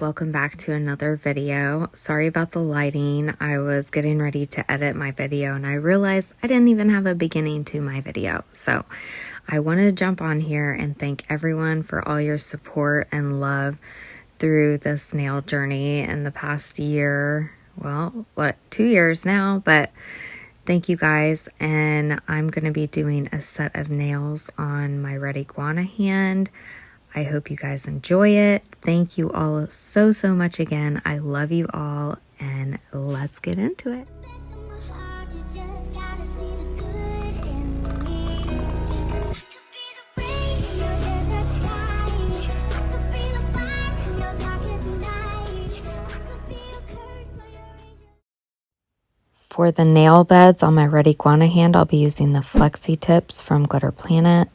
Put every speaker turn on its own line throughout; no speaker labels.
Welcome back to another video. Sorry about the lighting. I was getting ready to edit my video and I realized I didn't even have a beginning to my video. So I wanted to jump on here and thank everyone for all your support and love through this nail journey in the past year. Well, 2 years now, but thank you guys. And I'm going to be doing a set of nails on my red iguana hand. I hope you guys enjoy it. Thank you all so much again. I love you all, and let's get into it. For the nail beds on my red iguana hand, I'll be using the Flexi Tips from Glitter Planet,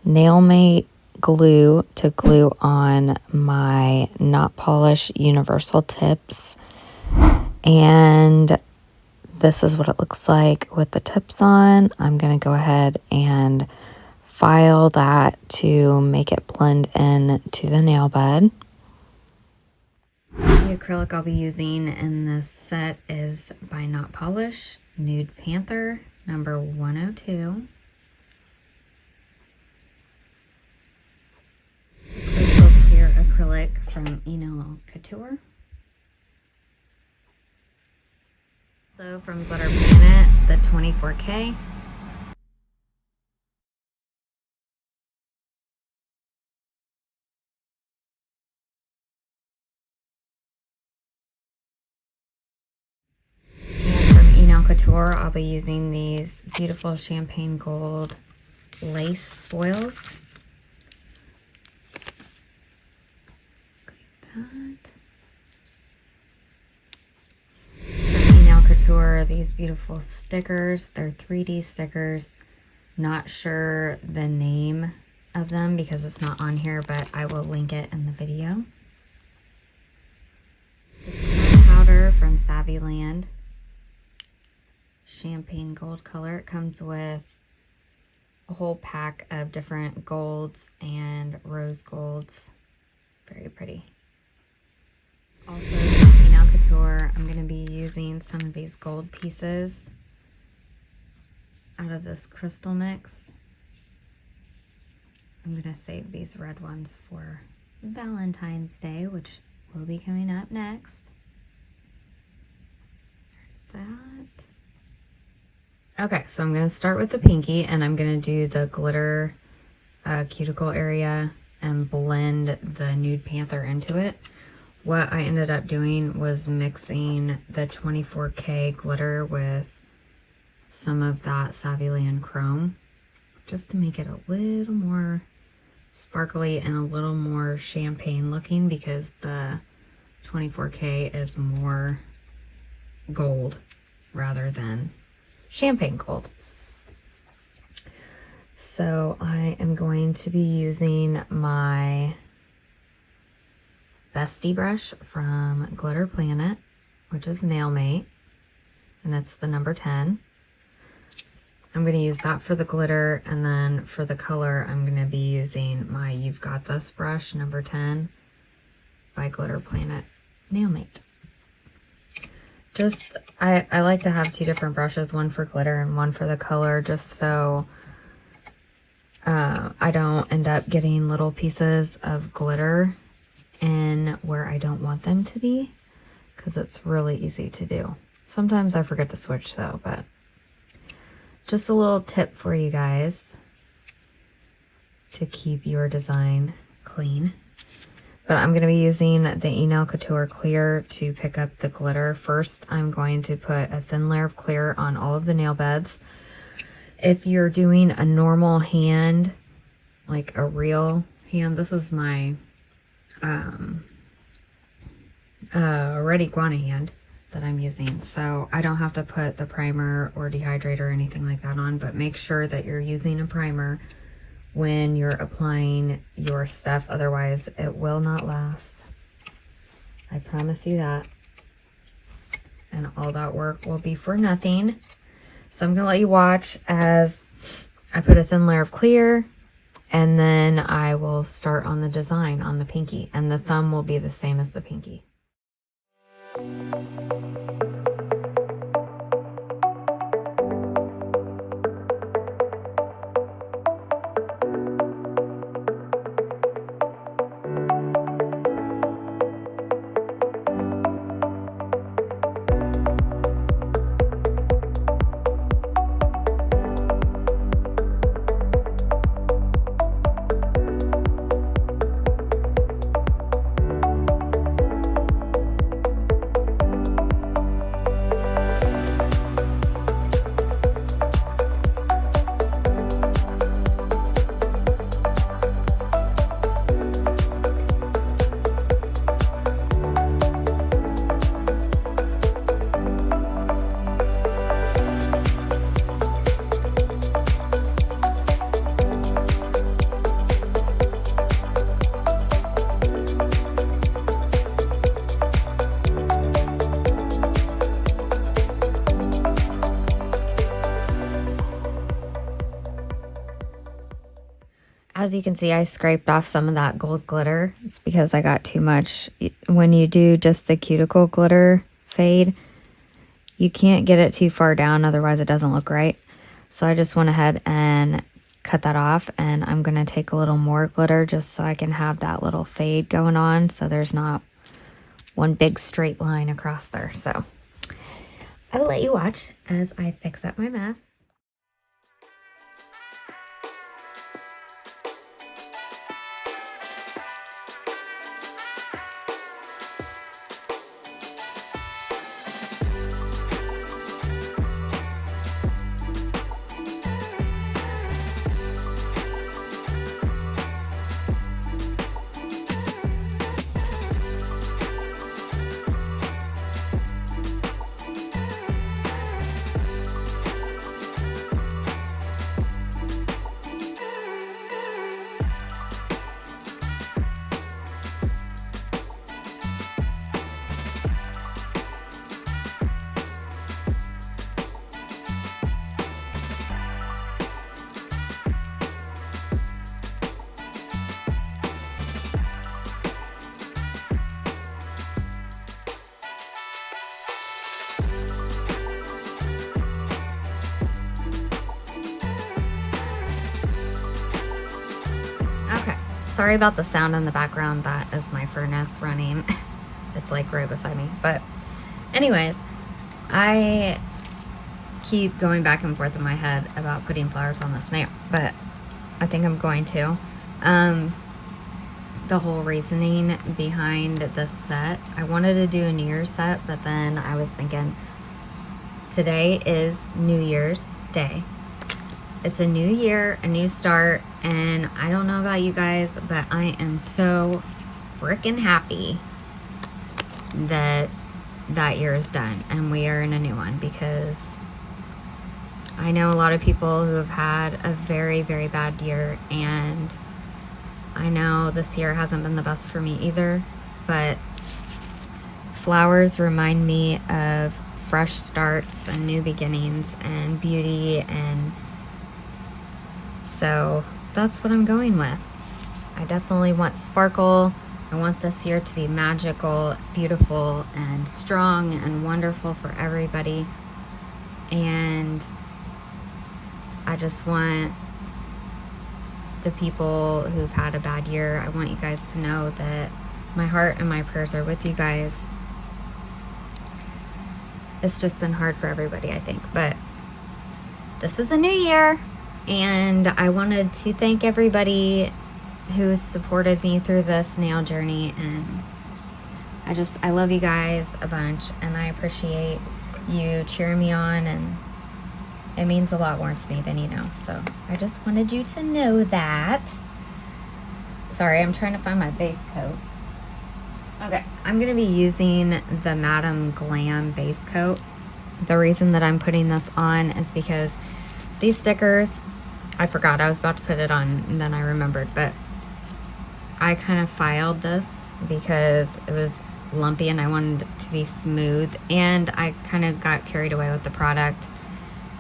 Nail Mate glue to glue on my not polish universal tips, and this is what it looks like with the tips on. I'm going to go ahead and file that to make it blend in to the nail bed. The acrylic I'll be using in this set is by Not Polish, Nude Panther, number 102. Crystal clear acrylic from Enail Couture. So from Glitter Planet, the 24K. And from Enail Couture, I'll be using these beautiful champagne gold lace foils. From Enail Couture, these beautiful stickers. They're 3D stickers. Not sure the name of them because it's not on here, but I will link it in the video. This cloud powder from Savvyland. Champagne gold color. It comes with a whole pack of different golds and rose golds. Very pretty. Also from Enail Couture, I'm going to be using some of these gold pieces out of this crystal mix. I'm going to save these red ones for Valentine's Day, which will be coming up next. There's that. Okay, so I'm going to start with the pinky, and I'm going to do the glitter cuticle area and blend the Nude Panther into it. What I ended up doing was mixing the 24K glitter with some of that Savvyland Chrome just to make it a little more sparkly and a little more champagne looking, because the 24K is more gold rather than champagne gold. So I am going to be using my Bestie brush from Glitter Planet, which is Nail Mate, and it's the number 10. I'm going to use that for the glitter, and then for the color, I'm going to be using my You've Got This brush, number 10, by Glitter Planet Nail Mate. Just, I like to have two different brushes, one for glitter and one for the color, just so I don't end up getting little pieces of glitter in where I don't want them to be, because it's really easy to do. Sometimes I forget to switch though, but just a little tip for you guys to keep your design clean. But I'm going to be using the Enail Couture clear to pick up the glitter. First, I'm going to put a thin layer of clear on all of the nail beds. If you're doing a normal hand, like a real hand, this is my red iguana hand that I'm using. So I don't have to put the primer or dehydrator or anything like that on, but make sure that you're using a primer when you're applying your stuff, otherwise it will not last. I promise you that. And all that work will be for nothing. So I'm gonna let you watch as I put a thin layer of clear, and then I will start on the design on the pinky, and the thumb will be the same as the pinky. As you can see, I scraped off some of that gold glitter. It's because I got too much. When you do just the cuticle glitter fade, you can't get it too far down, otherwise it doesn't look right. So I just went ahead and cut that off, and I'm going to take a little more glitter just so I can have that little fade going on, so there's not one big straight line across there. So I will let you watch as I fix up my mess. Sorry about the sound in the background. That is my furnace running. It's like right beside me. But anyways, I keep going back and forth in my head about putting flowers on this nail, but I think I'm going to. The whole reasoning behind this set, I wanted to do a New Year's set, but then I was thinking today is New Year's Day. It's a new year, a new start, and I don't know about you guys, but I am so freaking happy that that year is done and we are in a new one, because I know a lot of people who have had a very, very bad year, and I know this year hasn't been the best for me either, but flowers remind me of fresh starts and new beginnings and beauty, and so that's what I'm going with. I definitely want sparkle. I want this year to be magical, beautiful, and strong and wonderful for everybody. And I just want the people who've had a bad year, I want you guys to know that my heart and my prayers are with you guys. It's just been hard for everybody, I think. But this is a new year. And I wanted to thank everybody who supported me through this nail journey, and I love you guys a bunch, and I appreciate you cheering me on, and it means a lot more to me than you know. So I just wanted you to know that. Sorry, I'm trying to find my base coat. Okay, I'm gonna be using the Madame Glam base coat. The reason that I'm putting this on is because these stickers, I forgot I was about to put it on and then I remembered, but I kind of filed this because it was lumpy and I wanted it to be smooth, and I kind of got carried away with the product,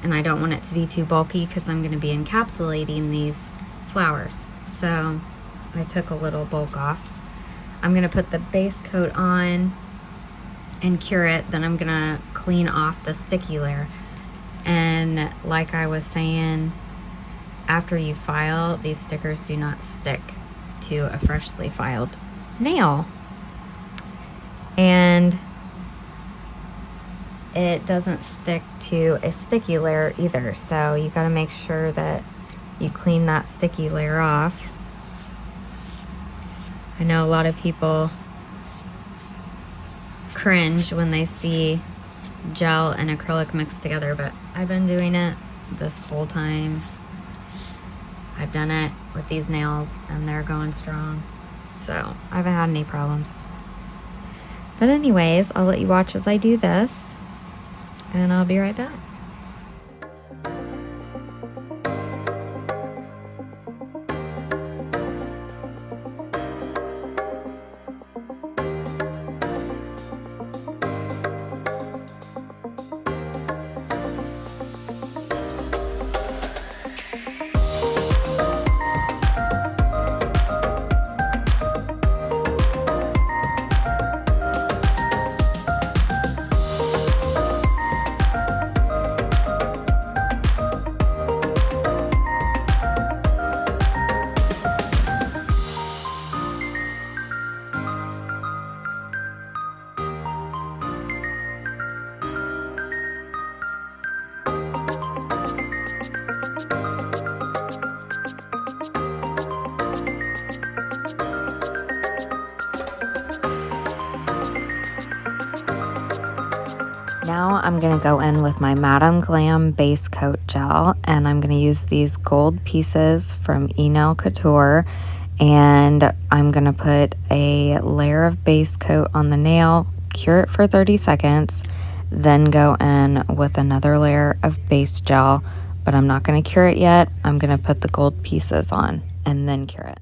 and I don't want it to be too bulky because I'm going to be encapsulating these flowers. So I took a little bulk off. I'm going to put the base coat on and cure it, then I'm going to clean off the sticky layer. And like I was saying, after you file, these stickers do not stick to a freshly filed nail. And it doesn't stick to a sticky layer either. So you got to make sure that you clean that sticky layer off. I know a lot of people cringe when they see gel and acrylic mixed together, but I've been doing it this whole time. I've done it with these nails and they're going strong. So I haven't had any problems. But anyways, I'll let you watch as I do this, and I'll be right back. Now I'm going to go in with my Madame Glam base coat gel, and I'm going to use these gold pieces from Enail Couture, and I'm going to put a layer of base coat on the nail, cure it for 30 seconds, then go in with another layer of base gel, but I'm not going to cure it yet. I'm going to put the gold pieces on and then cure it.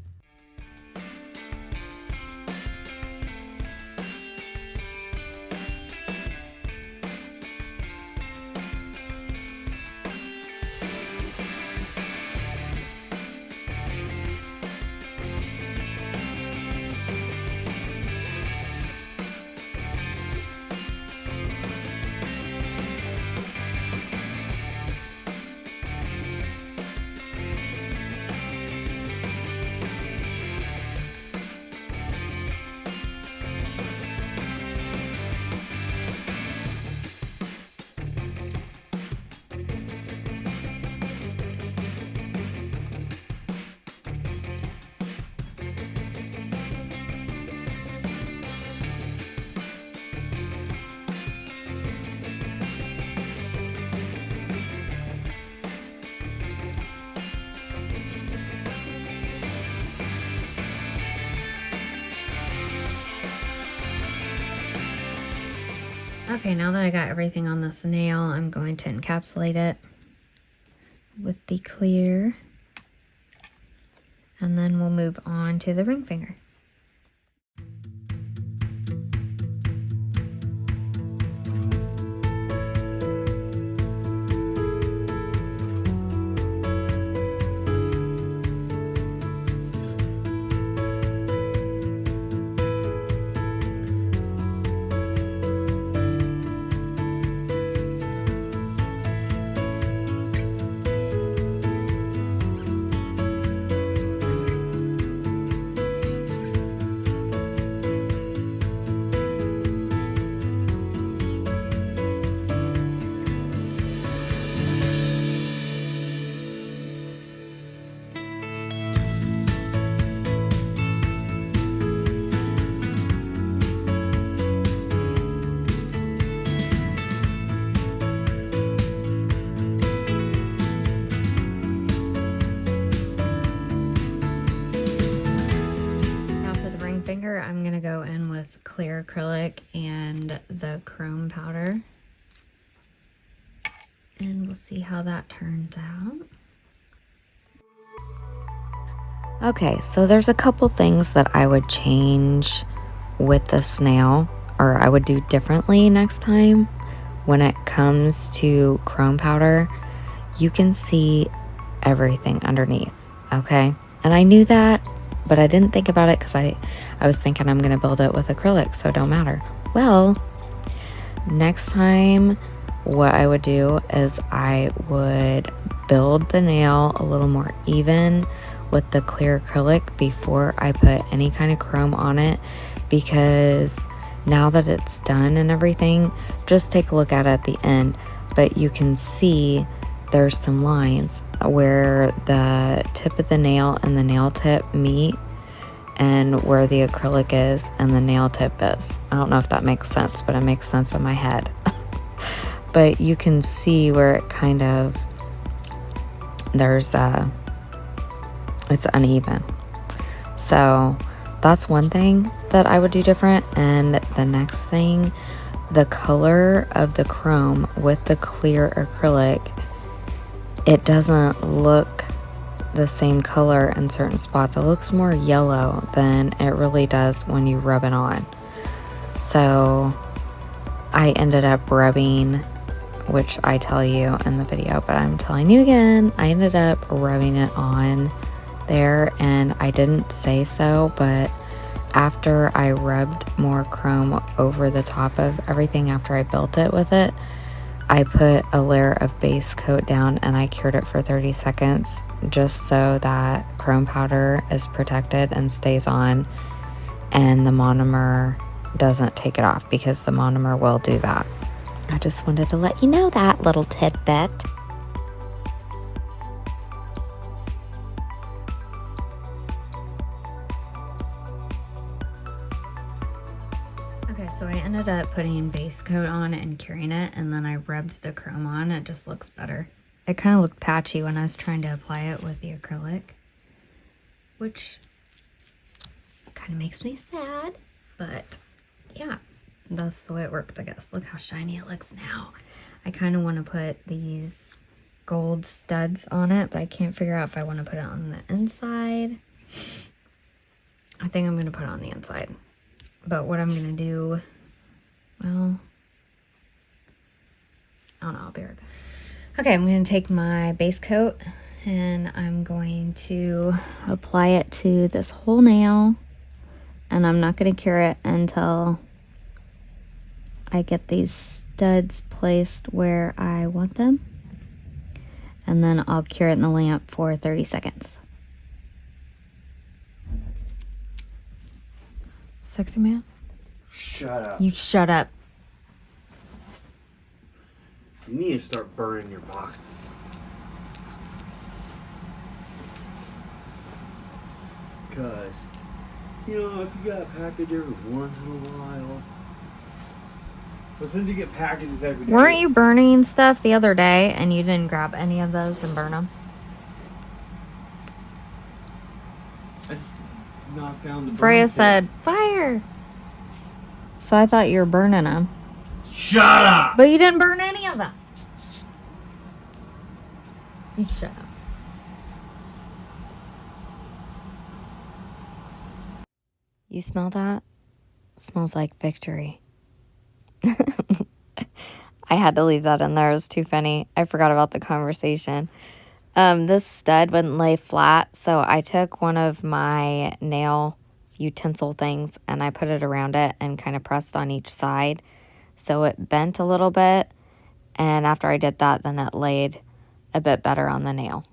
Okay, now that I got everything on this nail, I'm going to encapsulate it with the clear, and then we'll move on to the ring finger. acrylic and the chrome powder. And we'll see how that turns out. Okay, so there's a couple things that I would change with this nail, or I would do differently next time. When it comes to chrome powder, you can see everything underneath, okay? And I knew that, but I didn't think about it because I was thinking I'm gonna build it with acrylic, so it don't matter. Well, next time what I would do is I would build the nail a little more even with the clear acrylic before I put any kind of chrome on it, because now that it's done and everything, just take a look at it at the end, but you can see there's some lines where the tip of the nail and the nail tip meet, and where the acrylic is and the nail tip is. I don't know if that makes sense, but it makes sense in my head. But you can see where it kind of, it's uneven. So that's one thing that I would do different. And the next thing, the color of the chrome with the clear acrylic, it doesn't look the same color in certain spots. It looks more yellow than it really does when you rub it on. So I ended up rubbing, which I tell you in the video, but I'm telling you again, I ended up rubbing it on there, and I didn't say so, but after I rubbed more chrome over the top of everything after I built it with it, I put a layer of base coat down and I cured it for 30 seconds just so that chrome powder is protected and stays on, and the monomer doesn't take it off, because the monomer will do that. I just wanted to let you know that little tidbit. Okay, so I ended up putting base coat on and curing it, and then I rubbed the chrome on. It just looks better. It kind of looked patchy when I was trying to apply it with the acrylic, which kind of makes me sad, but yeah, that's the way it works, I guess. Look how shiny it looks now. I kind of want to put these gold studs on it, but I can't figure out if I want to put it on the inside. I think I'm going to put it on the inside. But what I'm going to do, well, I don't know, I'll be right back. Okay, I'm going to take my base coat and I'm going to apply it to this whole nail. And I'm not going to cure it until I get these studs placed where I want them. And then I'll cure it in the lamp for 30 seconds. Sexy man?
Shut up.
You shut up.
You need to start burning your boxes. Because, you know, if you got a package every once in a while. But since you get packages every day.
Weren't you burning stuff the other day and you didn't grab any of those and burn them?
Let's knock down the burn
Freya
pit.
said, fire. So I thought you were burning them.
Shut up!
But you didn't burn any of them. You shut up. You smell that? It smells like victory. I had to leave that in there. It was too funny. I forgot about the conversation. This stud wouldn't lay flat, so I took one of my nail utensil things and I put it around it and kind of pressed on each side. So it bent a little bit, and after I did that, then it laid a bit better on the nail.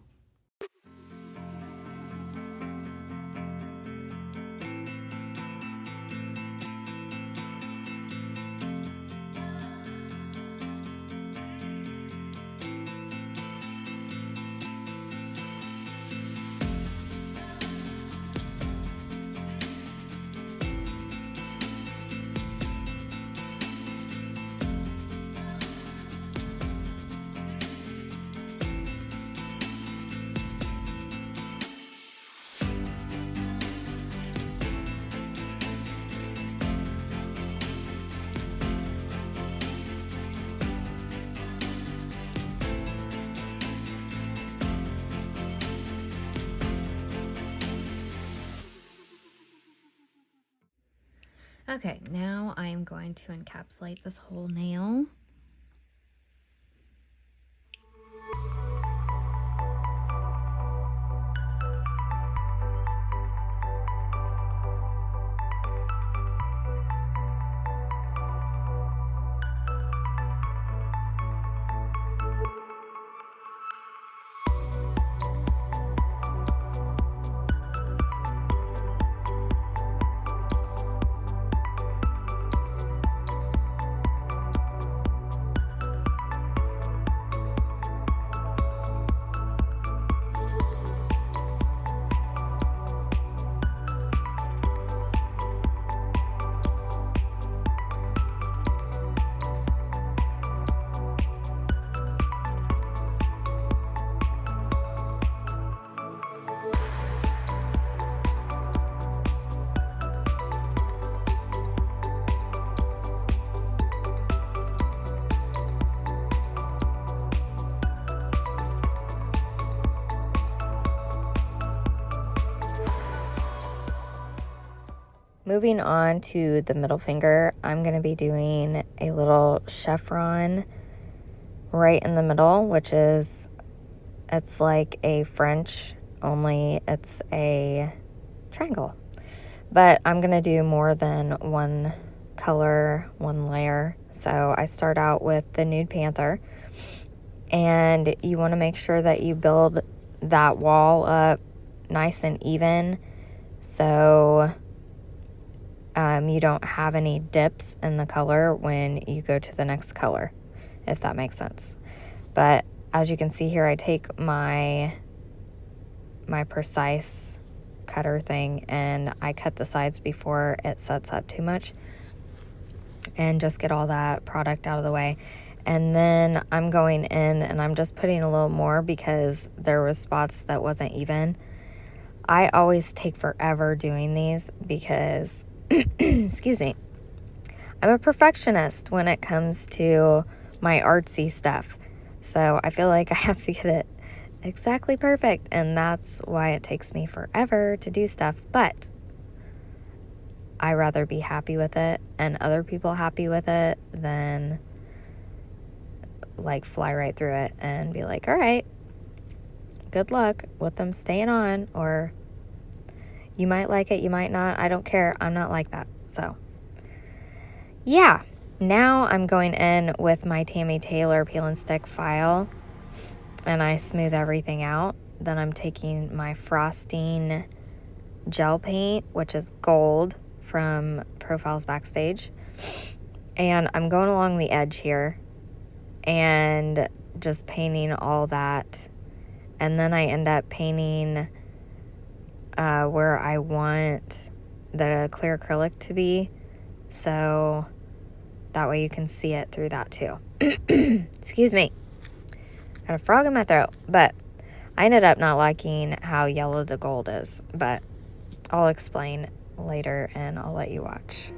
Okay, now I'm going to encapsulate this whole nail. Moving on to the middle finger, I'm going to be doing a little chevron right in the middle, which is, it's like a French, only it's a triangle. But I'm going to do more than one color, one layer. So I start out with the Nude Panther, and you want to make sure that you build that wall up nice and even, so you don't have any dips in the color when you go to the next color, if that makes sense. But as you can see here, I take my precise cutter thing and I cut the sides before it sets up too much and just get all that product out of the way. And then I'm going in and I'm just putting a little more because there was spots that wasn't even. I always take forever doing these because excuse me, I'm a perfectionist when it comes to my artsy stuff. So I feel like I have to get it exactly perfect, and that's why it takes me forever to do stuff. But I rather be happy with it and other people happy with it than like fly right through it and be like, all right, good luck with them staying on, or you might like it, you might not. I don't care. I'm not like that. So yeah, now I'm going in with my Tammy Taylor peel and stick file and I smooth everything out. Then I'm taking my frosting gel paint, which is gold from Profiles Backstage, and I'm going along the edge here and just painting all that. And then I end up painting where I want the clear acrylic to be, so that way you can see it through that too. Excuse me, got a frog in my throat. But I ended up not liking how yellow the gold is, but I'll explain later and I'll let you watch.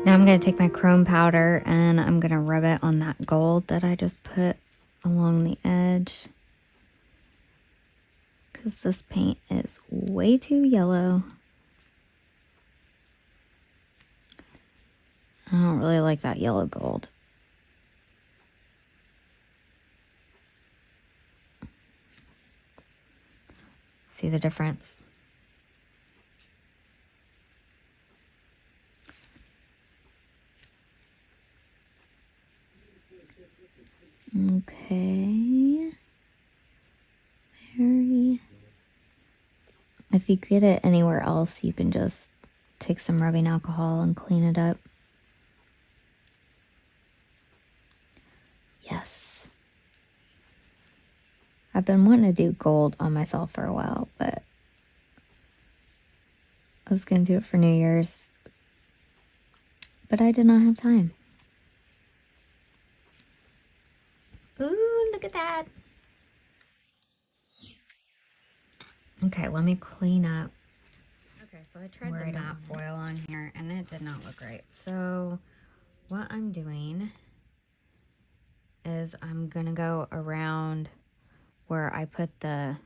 Now I'm going to take my chrome powder and I'm going to rub it on that gold that I just put along the edge, because this paint is way too yellow. I don't really like that yellow gold. See the difference? Okay. Very. If you get it anywhere else, you can just take some rubbing alcohol and clean it up. Yes. I've been wanting to do gold on myself for a while, but I was going to do it for New Year's, but I did not have time. Ooh, look at that. Okay, let me clean up. Okay, so I tried the matte foil on here and it did not look right. So what I'm doing is I'm gonna go around where I put the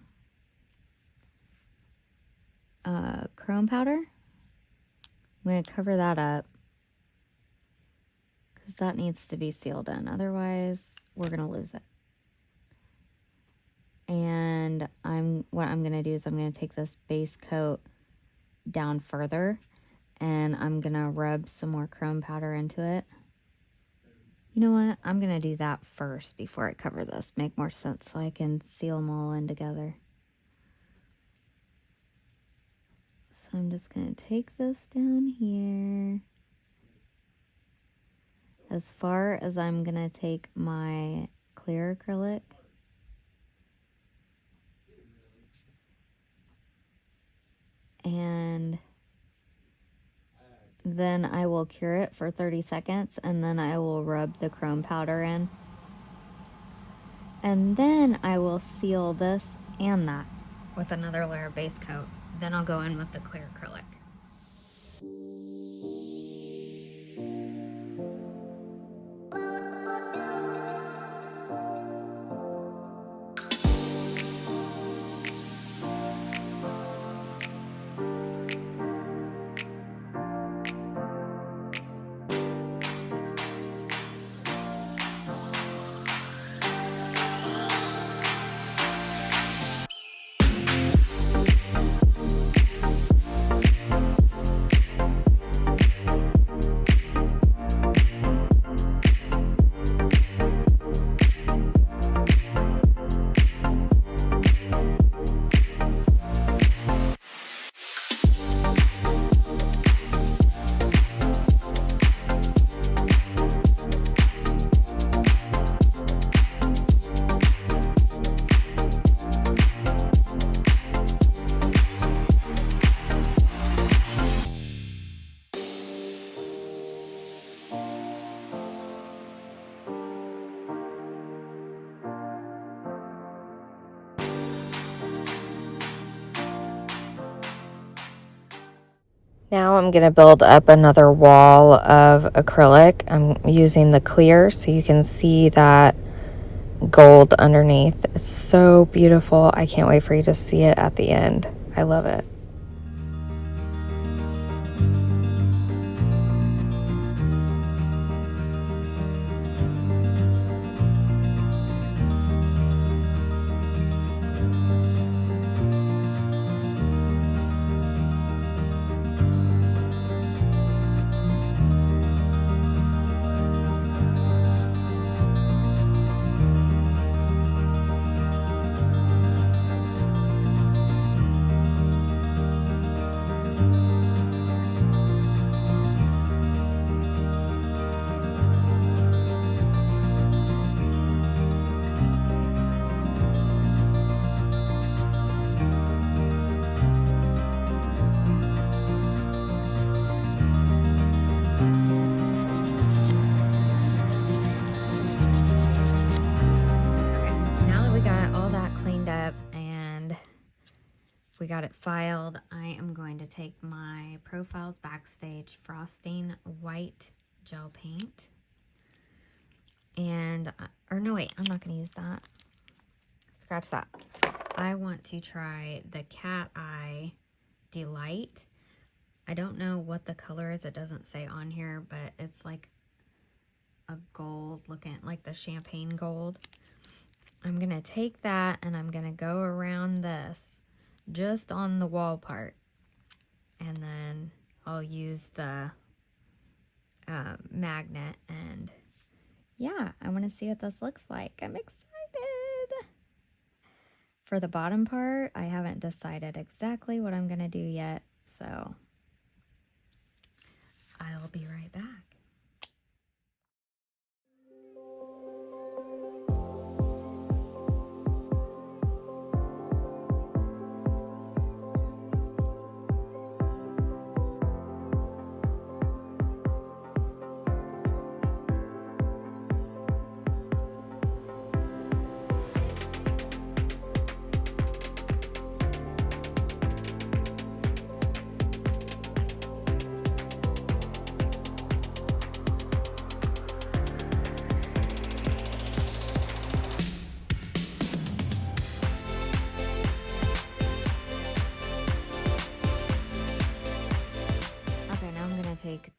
chrome powder. I'm going to cover that up because that needs to be sealed in. Otherwise, we're going to lose it. And what I'm going to do is I'm going to take this base coat down further, and I'm going to rub some more chrome powder into it. You know what? I'm going to do that first before I cover this. Make more sense so I can seal them all in together. So I'm just going to take this down here as far as I'm going to take my clear acrylic. And then I will cure it for 30 seconds, and then I will rub the chrome powder in. And then I will seal this and that with another layer of base coat. Then I'll go in with the clear acrylic. Now I'm going to build up another wall of acrylic. I'm using the clear so you can see that gold underneath. It's so beautiful. I can't wait for you to see it at the end. I love it. We got it filed. I am going to take my Profiles Backstage Frosting White Gel Paint. And, or no wait, I'm not going to use that. Scratch that. I want to try the Cat Eye Delight. I don't know what the color is. It doesn't say on here, but it's like a gold looking, like the champagne gold. I'm going to take that and I'm going to go around this just on the wall part, and then I'll use the magnet, and yeah, I want to see what this looks like. I'm excited. For the bottom part, I haven't decided exactly what I'm gonna do yet, so I'll be right back.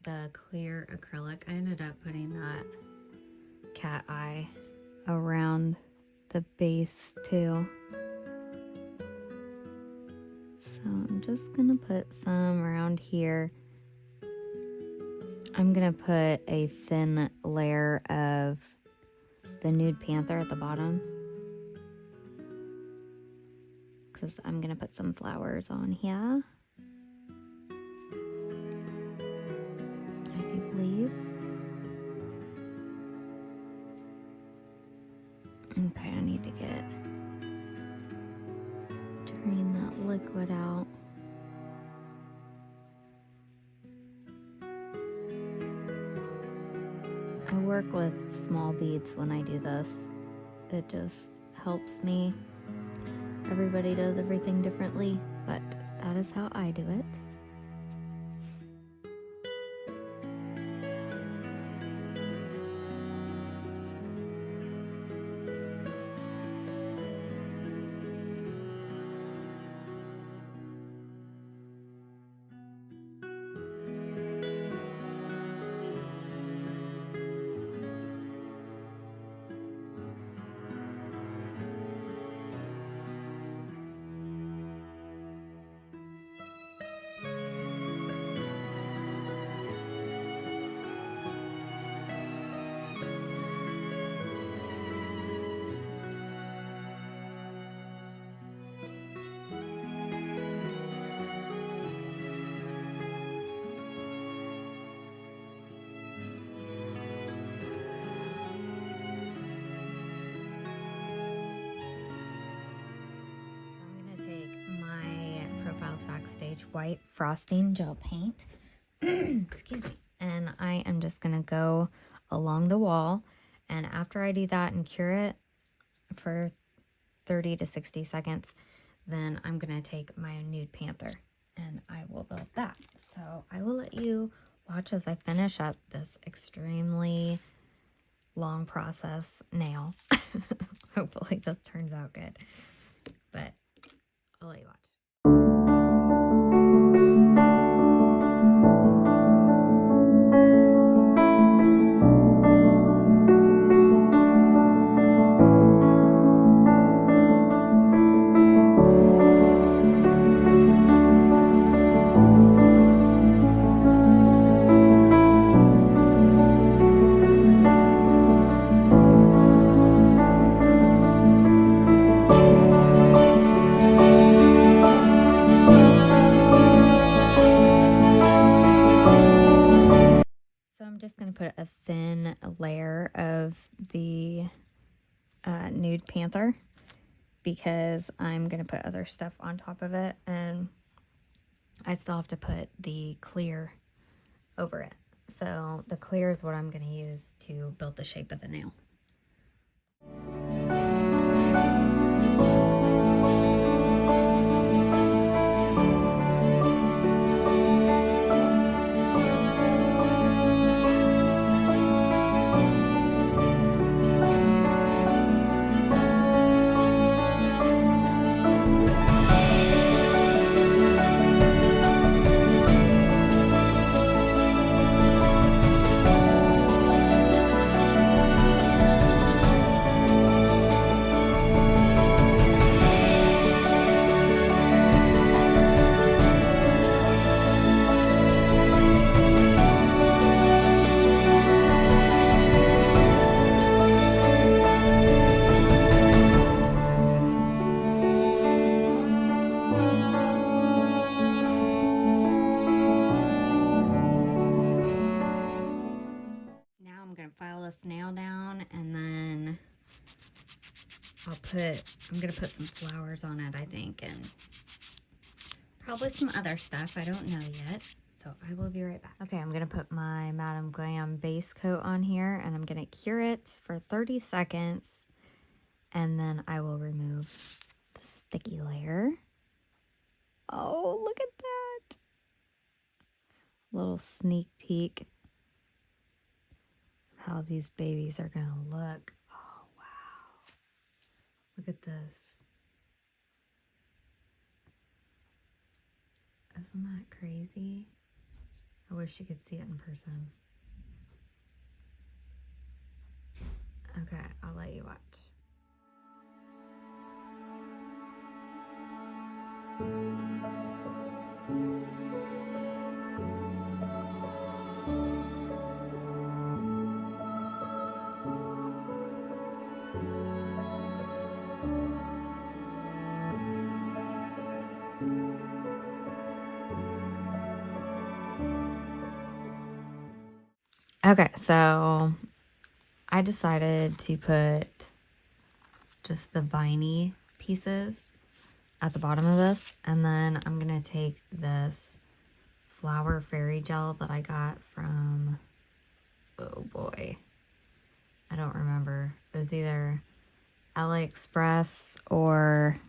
the clear acrylic. I ended up putting that cat eye around the base too. So I'm just gonna put some around here. I'm gonna put a thin layer of the Nude Panther at the bottom, because I'm gonna put some flowers on here, I do believe. Okay, I need to drain that liquid out. I work with small beads when I do this. It just helps me. Everybody does everything differently, but that is how I do it. Backstage white frosting gel paint. Excuse me. And I am just going to go along the wall. And after I do that and cure it for 30 to 60 seconds, then I'm going to take my Nude Panther and I will build that. So I will let you watch as I finish up this extremely long process nail. Hopefully this turns out good. But I'll let you watch. I'm just going to put a thin layer of the Nude Panther because I'm going to put other stuff on top of it, and I still have to put the clear over it. So the clear is what I'm going to use to build the shape of the nail. File this nail down, and then I'm gonna put some flowers on it, I think, and probably some other stuff. I don't know yet, so I will be right back. Okay, I'm gonna put my Madam Glam base coat on here, and I'm gonna cure it for 30 seconds, and then I will remove the sticky layer. Oh, look at that! Little sneak peek how these babies are gonna look. Oh, wow. Look at this. Isn't that crazy? I wish you could see it in person. Okay, I'll let you watch. Okay, so I decided to put just the viney pieces at the bottom of this, and then I'm gonna take this flower fairy gel that I got from, oh boy, I don't remember. It was either AliExpress or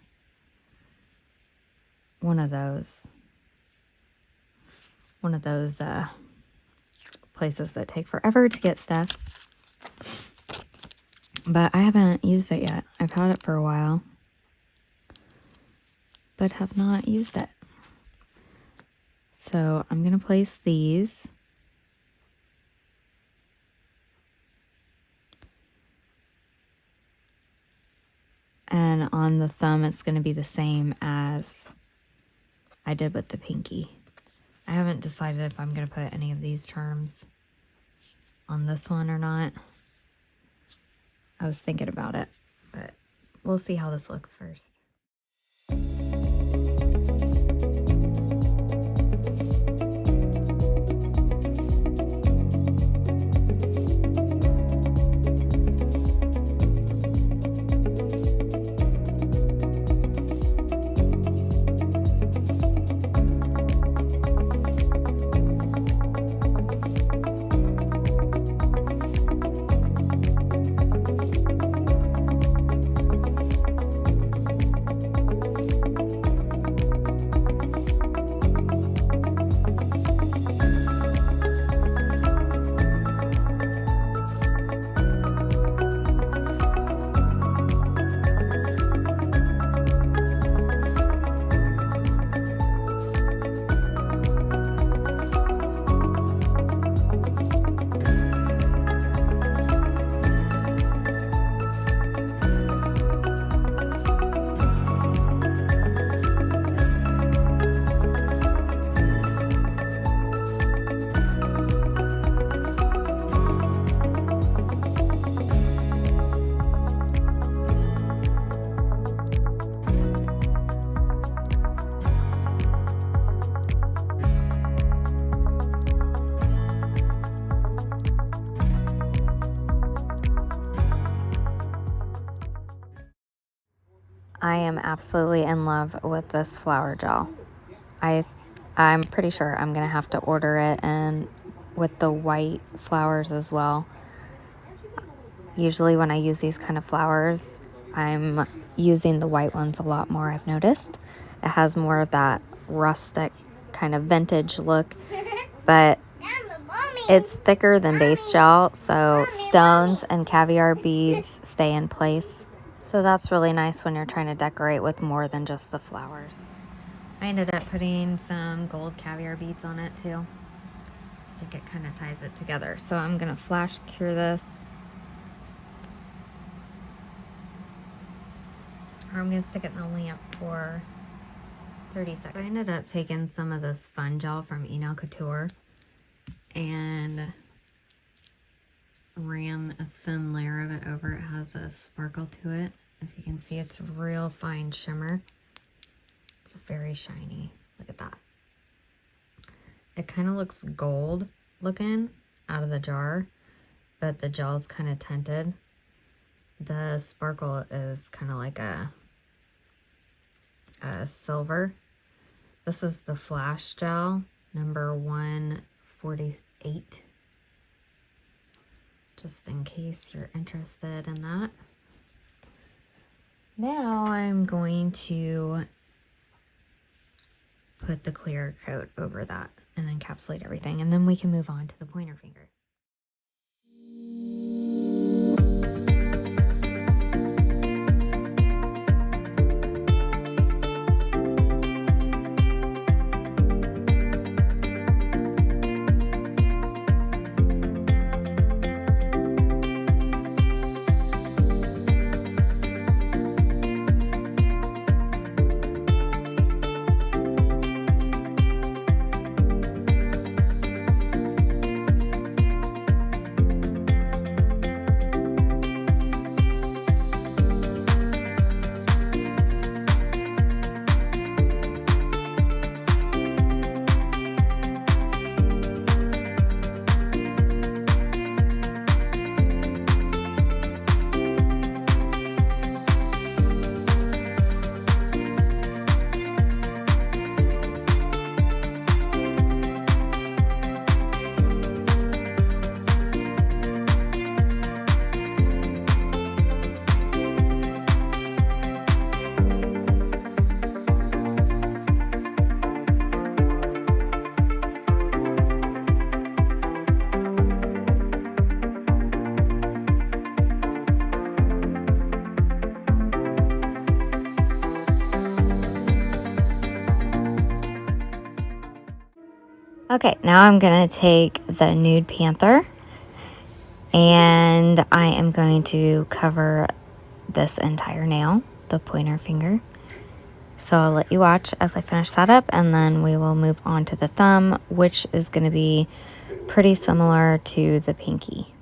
one of those places that take forever to get stuff. But I haven't used it yet. I've had it for a while, but have not used it. So I'm going to place these. And on the thumb, it's going to be the same as I did with the pinky. I haven't decided if I'm going to put any of these charms on this one or not. I was thinking about it, but we'll see how this looks first. I am absolutely in love with this flower gel. I'm pretty sure I'm gonna have to order it and with the white flowers as well. Usually when I use these kind of flowers, I'm using the white ones a lot more, I've noticed. It has more of that rustic kind of vintage look, but it's thicker than base gel, so stones and caviar beads stay in place. So that's really nice when you're trying to decorate with more than just the flowers. I ended up putting some gold caviar beads on it too. I think it kind of ties it together. So I'm gonna flash cure this. Or I'm gonna stick it in the lamp for 30 seconds. So I ended up taking some of this fun gel from Enail Couture and ran a thin layer of it over. It has a sparkle to it. If you can see, it's real fine shimmer. It's very shiny. Look at that. It kind of looks gold looking out of the jar, but the gel's kind of tinted. The sparkle is kind of like a silver. This is the Flash Gel, number 148. Just in case you're interested in that. Now I'm going to put the clear coat over that and encapsulate everything, and then we can move on to the pointer finger. Okay, now I'm going to take the Nude Panther and I am going to cover this entire nail, the pointer finger. So I'll let you watch as I finish that up, and then we will move on to the thumb, which is going to be pretty similar to the pinky.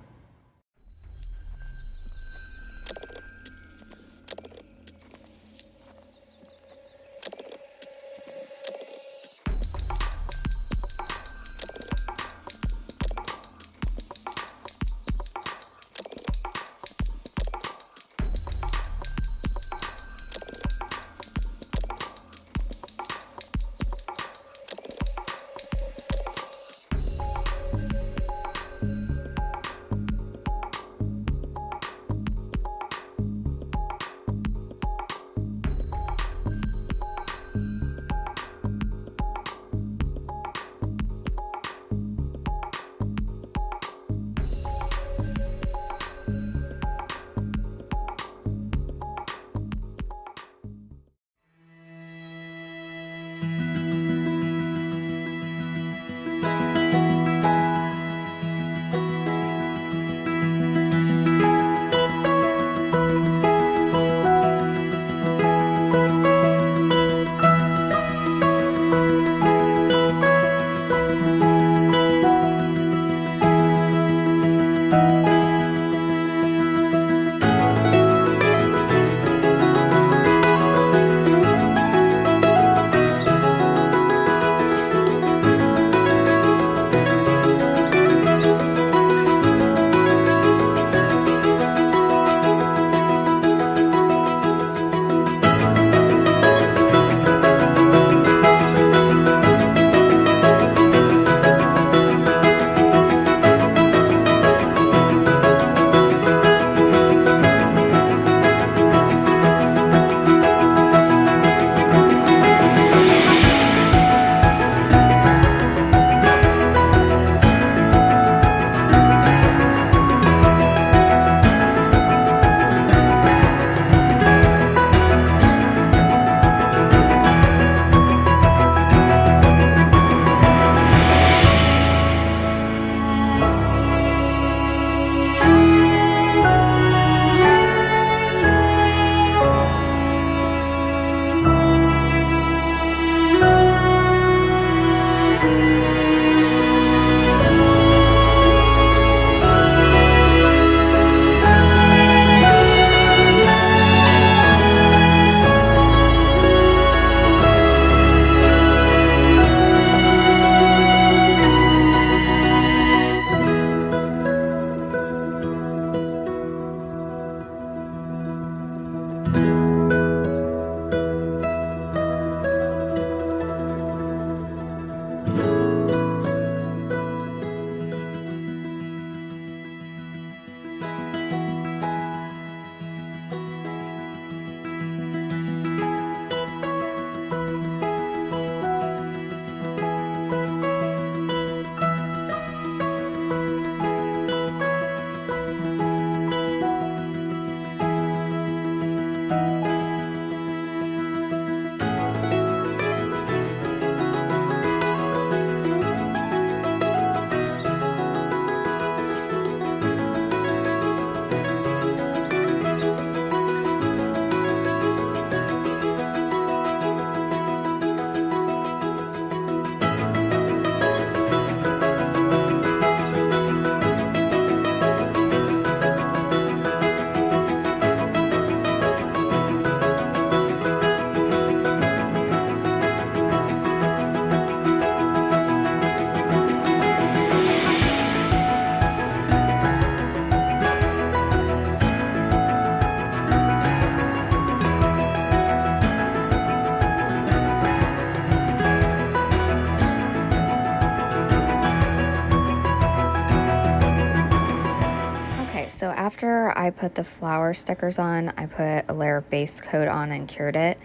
So after I put the flower stickers on, I put a layer of base coat on and cured it.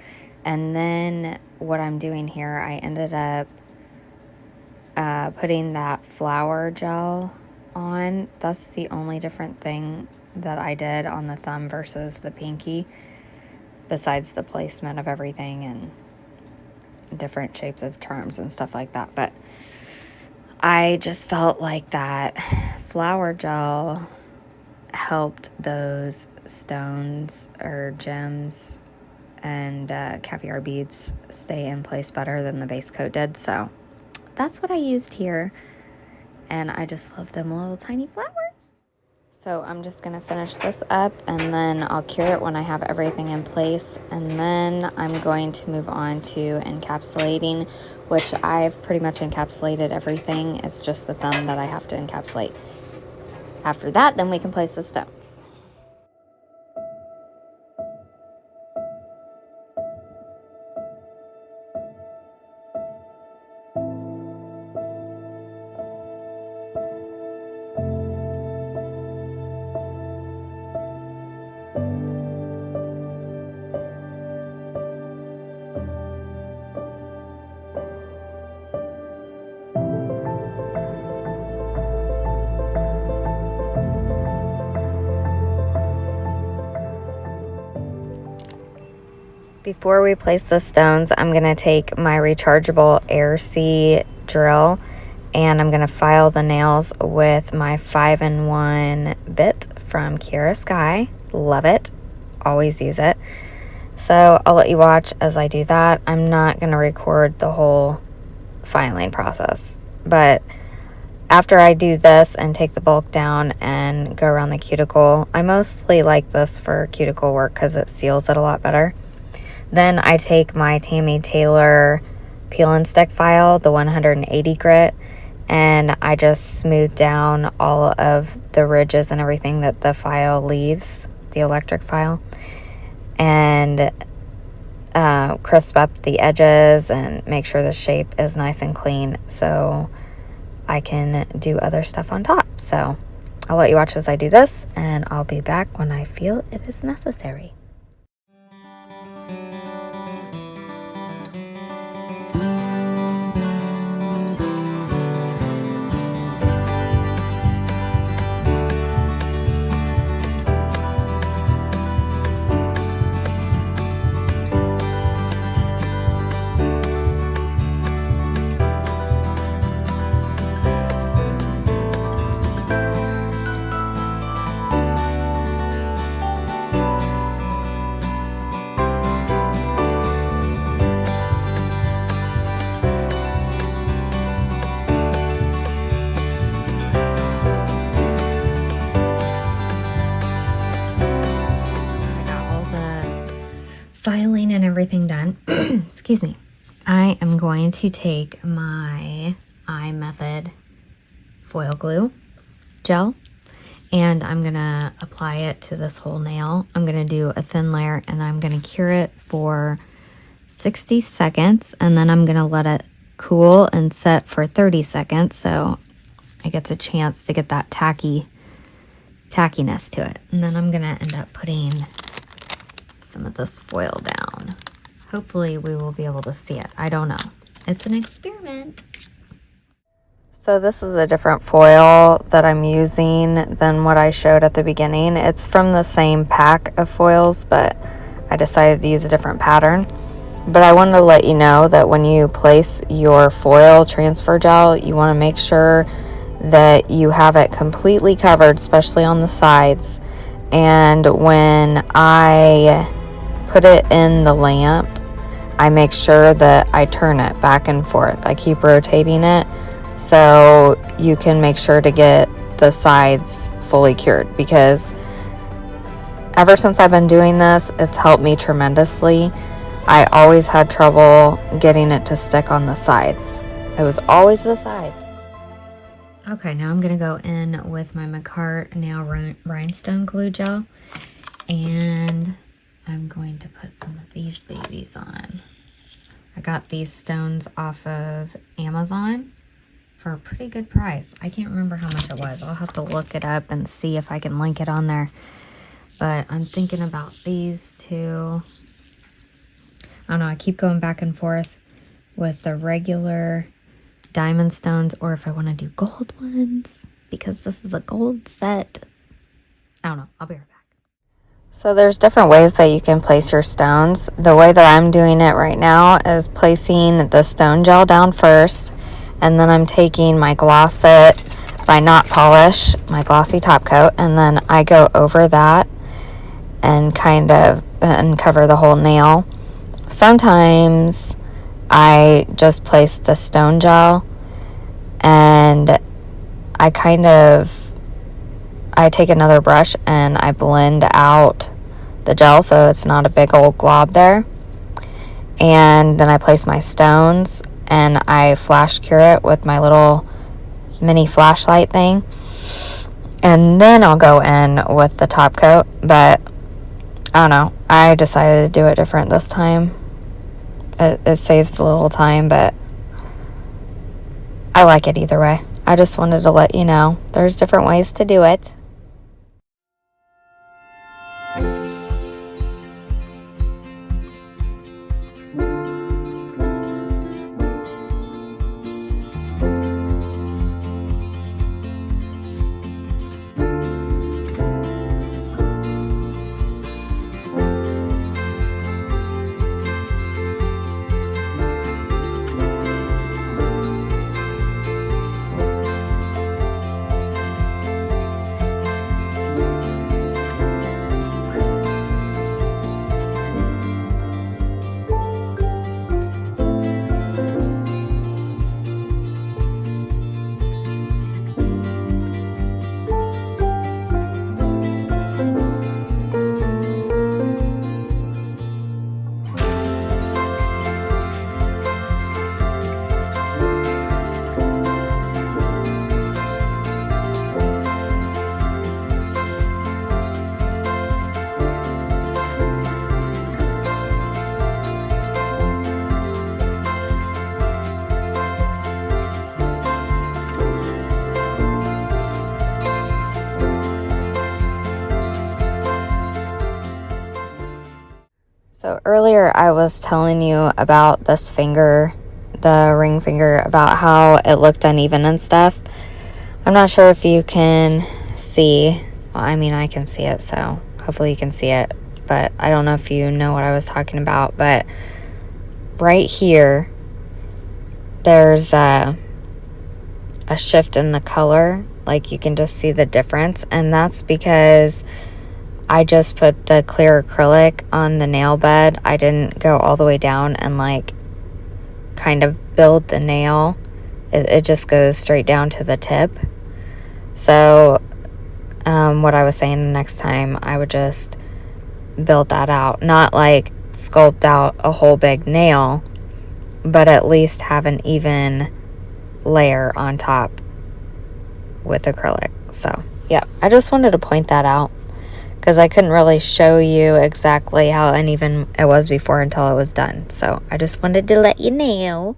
And then what I'm doing here, I ended up putting that flower gel on. That's the only different thing that I did on the thumb versus the pinky, besides the placement of everything and different shapes of charms and stuff like that. But I just felt like that flower gel helped those stones or gems and caviar beads stay in place better than the base coat did. So that's what I used here. And I just love them little tiny flowers. So I'm just going to finish this up and then I'll cure it when I have everything in place. And then I'm going to move on to encapsulating, which I've pretty much encapsulated everything. It's just the thumb that I have to encapsulate. After that, then we can place the stones. Before we place the stones, I'm going to take my rechargeable Air C drill and I'm going to file the nails with my 5-in-1 bit from Kiara Sky. Love it. Always use it. So I'll let you watch as I do that. I'm not going to record the whole filing process, but after I do this and take the bulk down and go around the cuticle, I mostly like this for cuticle work because it seals it a lot better. Then I take my Tammy Taylor peel and stick file, the 180 grit, and I just smooth down all of the ridges and everything that the file leaves, the electric file, and crisp up the edges and make sure the shape is nice and clean so I can do other stuff on top. So I'll let you watch as I do this, and I'll be back when I feel it is necessary. Filing and everything done. Excuse me. I am going to take my Eye Method foil glue gel and I'm gonna apply it to this whole nail. I'm gonna do a thin layer and I'm gonna cure it for 60 seconds and then I'm gonna let it cool and set for 30 seconds so it gets a chance to get that tackiness to it. And then I'm gonna end up putting some of this foil down. Hopefully we will be able to see it. I don't know. It's an experiment. So this is a different foil that I'm using than what I showed at the beginning. It's from the same pack of foils, but I decided to use a different pattern. But I wanted to let you know that when you place your foil transfer gel, you want to make sure that you have it completely covered, especially on the sides. And when I put it in the lamp, I make sure that I turn it back and forth. I keep rotating it so you can make sure to get the sides fully cured, because ever since I've been doing this, it's helped me tremendously. I always had trouble getting it to stick on the sides. It was always the sides. Okay, now I'm going to go in with my McCart Nail Rhinestone Glue Gel, and I'm going to put some of these babies on. I got these stones off of Amazon for a pretty good price. I can't remember how much it was. I'll have to look it up and see if I can link it on there. But I'm thinking about these two. I don't know, I keep going back and forth with the regular diamond stones or if I want to do gold ones because this is a gold set. I don't know. I'll be right back. So there's different ways that you can place your stones. The way that I'm doing it right now is placing the stone gel down first And then I'm taking my Gloss It by Not Polish, my glossy top coat, and then I go over that and kind of cover the whole nail. Sometimes I just place the stone gel and I take another brush and I blend out the gel so it's not a big old glob there. And then I place my stones and I flash cure it with my little mini flashlight thing. And then I'll go in with the top coat. But I don't know. I decided to do it different this time. It saves a little time, but I like it either way. I just wanted to let you know there's different ways to do it. So earlier I was telling you about this finger, the ring finger, about how it looked uneven and stuff. I'm not sure if you can see. Well, I mean, I can see it, so hopefully you can see it. But I don't know if you know what I was talking about. But right here, there's a shift in the color. Like, you can just see the difference. And that's because I just put the clear acrylic on the nail bed. I didn't go all the way down and like kind of build the nail. It just goes straight down to the tip. So what I was saying, next time I would just build that out. Not like sculpt out a whole big nail, but at least have an even layer on top with acrylic. So yeah, I just wanted to point that out, because I couldn't really show you exactly how uneven it was before until it was done. So I just wanted to let you know.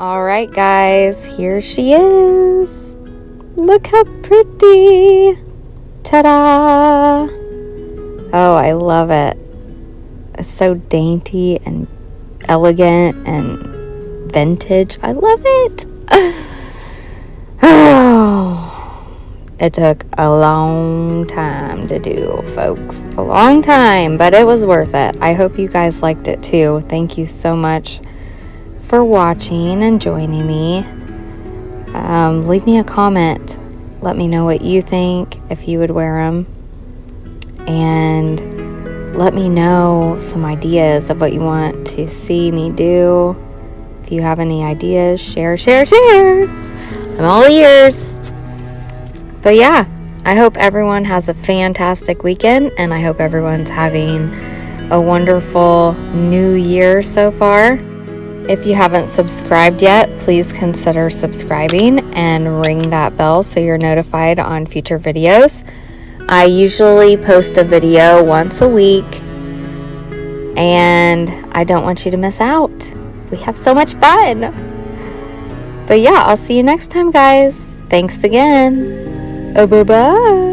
All right, guys, here she is. Look how pretty. Ta-da. Oh, I love it. It's so dainty and elegant and vintage. I love it. Oh, it took a long time to do, folks. A long time, but it was worth it. I hope you guys liked it too. Thank you so much for watching and joining me. Leave me a comment. Let me know what you think, if you would wear them. And let me know some ideas of what you want to see me do. If you have any ideas, share. I'm all ears. But yeah, I hope everyone has a fantastic weekend, and I hope everyone's having a wonderful new year so far. If you haven't subscribed yet, please consider subscribing and ring that bell so you're notified on future videos. I usually post a video once a week, and I don't want you to miss out. We have so much fun. But yeah, I'll see you next time, guys. Thanks again. Bye-bye.